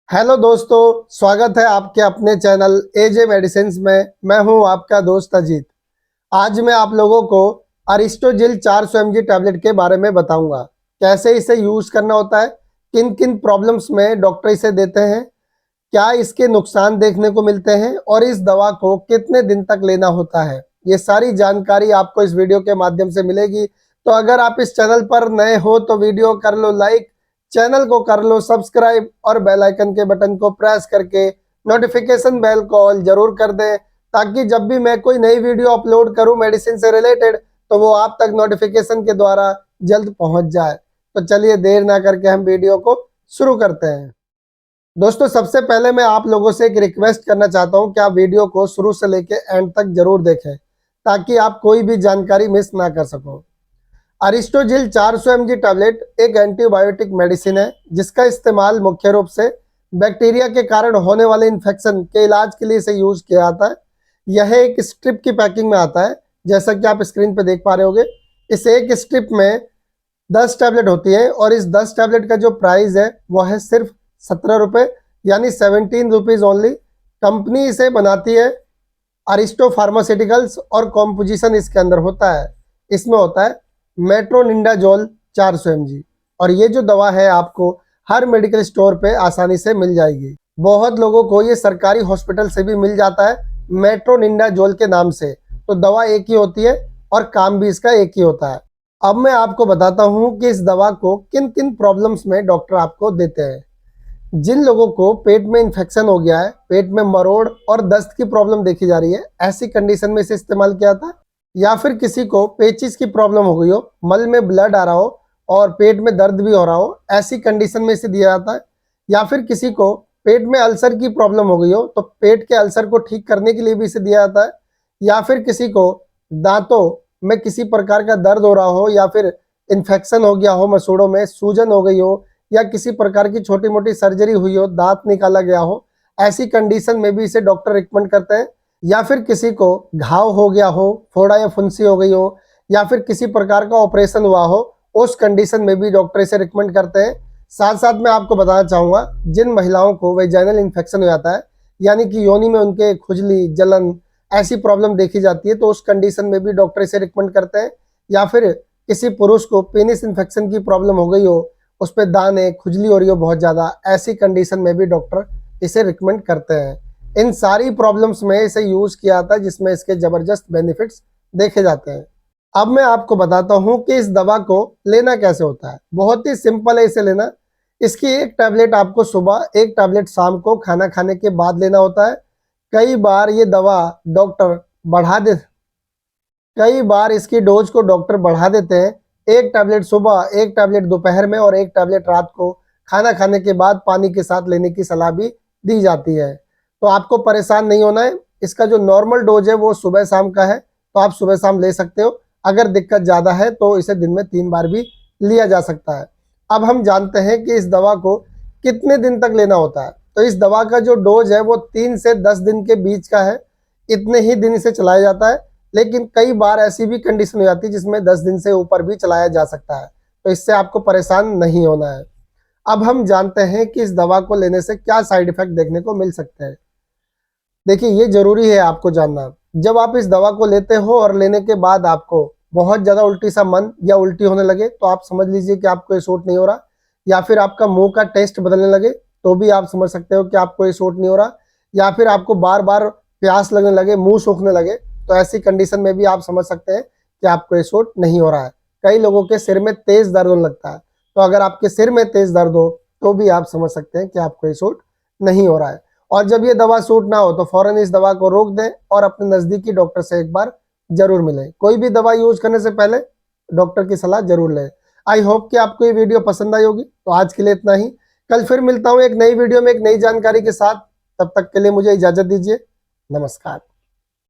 Hello दोस्तों, स्वागत है आपके अपने चैनल एजे मेडिसिन में। मैं हूं आपका दोस्त अजीत। आज मैं आप लोगों को अरिस्टोजिल 400 mg टैबलेट के बारे में बताऊंगा। कैसे इसे यूज करना होता है, किन किन प्रॉब्लम्स में डॉक्टर इसे देते हैं, क्या इसके नुकसान देखने को मिलते हैं और इस दवा को कितने दिन तक लेना होता है। ये सारी जानकारी आपको इस वीडियो के माध्यम से मिलेगी। तो अगर आप इस चैनल पर नए हो तो वीडियो कर लो लाइक, चैनल को कर लो सब्सक्राइब और बेल आइकन के बटन को प्रेस करके नोटिफिकेशन बेल को ऑल जरूर कर दें, ताकि जब भी मैं कोई नई वीडियो अपलोड करूं मेडिसिन से रिलेटेड तो वो आप तक नोटिफिकेशन के द्वारा जल्द पहुंच जाए। तो चलिए देर ना करके हम वीडियो को शुरू करते हैं। दोस्तों, सबसे पहले मैं आप लोगों से एक रिक्वेस्ट करना चाहता हूं कि आप वीडियो को शुरू से लेकर एंड तक जरूर देखें, ताकि आप कोई भी जानकारी मिस ना कर सको। अरिस्टोजिल 400 mg टैबलेट एक एंटीबायोटिक मेडिसिन है, जिसका इस्तेमाल मुख्य रूप से बैक्टीरिया के कारण होने वाले इन्फेक्शन के इलाज के लिए इसे यूज किया जाता है। यह एक स्ट्रिप की पैकिंग में आता है, जैसा कि आप स्क्रीन पर देख पा रहे होंगे। इस एक स्ट्रिप में 10 टैबलेट होती है और इस 10 टैबलेट का जो प्राइस है वो है सिर्फ 17 रुपये, यानी 17 रुपीज ओनली। कंपनी इसे बनाती है अरिस्टो फार्मास्यूटिकल्स और कॉम्पोजिशन इसके अंदर होता है। इसमें होता है मेट्रोनिडाजोल 400 mg और ये जो दवा है आपको हर मेडिकल स्टोर पे आसानी से मिल जाएगी। बहुत लोगों को ये सरकारी हॉस्पिटल से भी मिल जाता है मेट्रोनिडाजोल के नाम से। तो दवा एक ही होती है और काम भी इसका एक ही होता है। अब मैं आपको बताता हूँ कि इस दवा को किन किन प्रॉब्लम्स में डॉक्टर आपको देते हैं। जिन लोगों को पेट में इन्फेक्शन हो गया है, पेट में मरोड़ और दस्त की प्रॉब्लम देखी जा रही है, ऐसी कंडीशन में इसे इस्तेमाल किया था। या फिर किसी को पेचिस की प्रॉब्लम हो गई हो, मल में ब्लड आ रहा हो और पेट में दर्द भी हो रहा हो, ऐसी कंडीशन में इसे दिया जाता है। या फिर किसी को पेट में अल्सर की प्रॉब्लम हो गई हो तो पेट के अल्सर को ठीक करने के लिए भी इसे दिया जाता है। या फिर किसी को दांतों में किसी प्रकार का दर्द हो रहा हो, या फिर इन्फेक्शन हो गया हो, मसूड़ों में सूजन हो गई हो, या किसी प्रकार की छोटी मोटी सर्जरी हुई हो, दांत निकाला गया हो, ऐसी कंडीशन में भी इसे डॉक्टर रिकमेंड करते हैं। या फिर किसी को घाव हो गया हो, फोड़ा या फुंसी हो गई हो, या फिर किसी प्रकार का ऑपरेशन हुआ हो, उस कंडीशन में भी डॉक्टर इसे रिकमेंड करते हैं। साथ साथ मैं आपको बताना चाहूँगा, जिन महिलाओं को वेजाइनल इन्फेक्शन हो जाता है, यानी कि योनि में उनके खुजली, जलन, ऐसी प्रॉब्लम देखी जाती है, तो उस कंडीशन में भी डॉक्टर इसे रिकमेंड करते हैं। या फिर किसी पुरुष को पेनिस इन्फेक्शन की प्रॉब्लम हो गई हो, उस पर दाने, खुजली हो रही हो बहुत ज़्यादा, ऐसी कंडीशन में भी डॉक्टर इसे रिकमेंड करते हैं। इन सारी प्रॉब्लम्स में इसे यूज़ किया जाता है, जिसमें इसके ज़बरदस्त बेनिफिट्स देखे जाते हैं। अब मैं आपको बताता हूँ कि इस दवा को लेना कैसे होता है। बहुत ही सिंपल है इसे लेना। इसकी एक टैबलेट आपको सुबह, एक टैबलेट शाम को खाना खाने के बाद लेना होता है। कई बार ये दवा डॉक्टर बढ़ा दे कई बार इसकी डोज को डॉक्टर बढ़ा देते हैं। एक टैबलेट सुबह, एक टैबलेट दोपहर में और एक टैबलेट रात को खाना खाने के बाद पानी के साथ लेने की सलाह भी दी जाती है। तो आपको परेशान नहीं होना है। इसका जो नॉर्मल डोज है वो सुबह शाम का है, तो आप सुबह शाम ले सकते हो। अगर दिक्कत ज़्यादा है तो इसे दिन में 3 बार भी लिया जा सकता है। अब हम जानते हैं कि इस दवा को कितने दिन तक लेना होता है। तो इस दवा का जो डोज है वो 3 से 10 दिन के बीच का है। इतने ही दिन इसे चलाया जाता है, लेकिन कई बार ऐसी भी कंडीशन हो जाती है जिसमें 10 दिन से ऊपर भी चलाया जा सकता है। तो इससे आपको परेशान नहीं होना है। अब हम जानते हैं कि इस दवा को लेने से क्या साइड इफेक्ट देखने को मिल सकते हैं। देखिए, ये जरूरी है आपको जानना। जब आप इस दवा को लेते हो और लेने के बाद आपको बहुत ज़्यादा उल्टी सा मन या उल्टी होने लगे, तो आप समझ लीजिए कि आपको ये सूट नहीं हो रहा। या फिर आपका मुंह का टेस्ट बदलने लगे, तो भी आप समझ सकते हो कि आपको ये सूट नहीं हो रहा। या फिर आपको बार बार प्यास लगने लगे, मुंह सूखने लगे, तो ऐसी कंडीशन में भी आप समझ सकते हैं कि आपको ये सूट नहीं हो रहा है। कई लोगों के सिर में तेज दर्द होने लगता है, तो अगर आपके सिर में तेज दर्द हो तो भी आप समझ सकते हैं कि आपको ये सूट नहीं हो रहा है। और जब ये दवा सूट ना हो तो फौरन इस दवा को रोक दें और अपने नज़दीकी डॉक्टर से एक बार जरूर मिलें। कोई भी दवा यूज करने से पहले डॉक्टर की सलाह जरूर लें। आई होप कि आपको ये वीडियो पसंद आई होगी। तो आज के लिए इतना ही। कल फिर मिलता हूँ एक नई वीडियो में एक नई जानकारी के साथ। तब तक के लिए मुझे इजाज़त दीजिए। नमस्कार।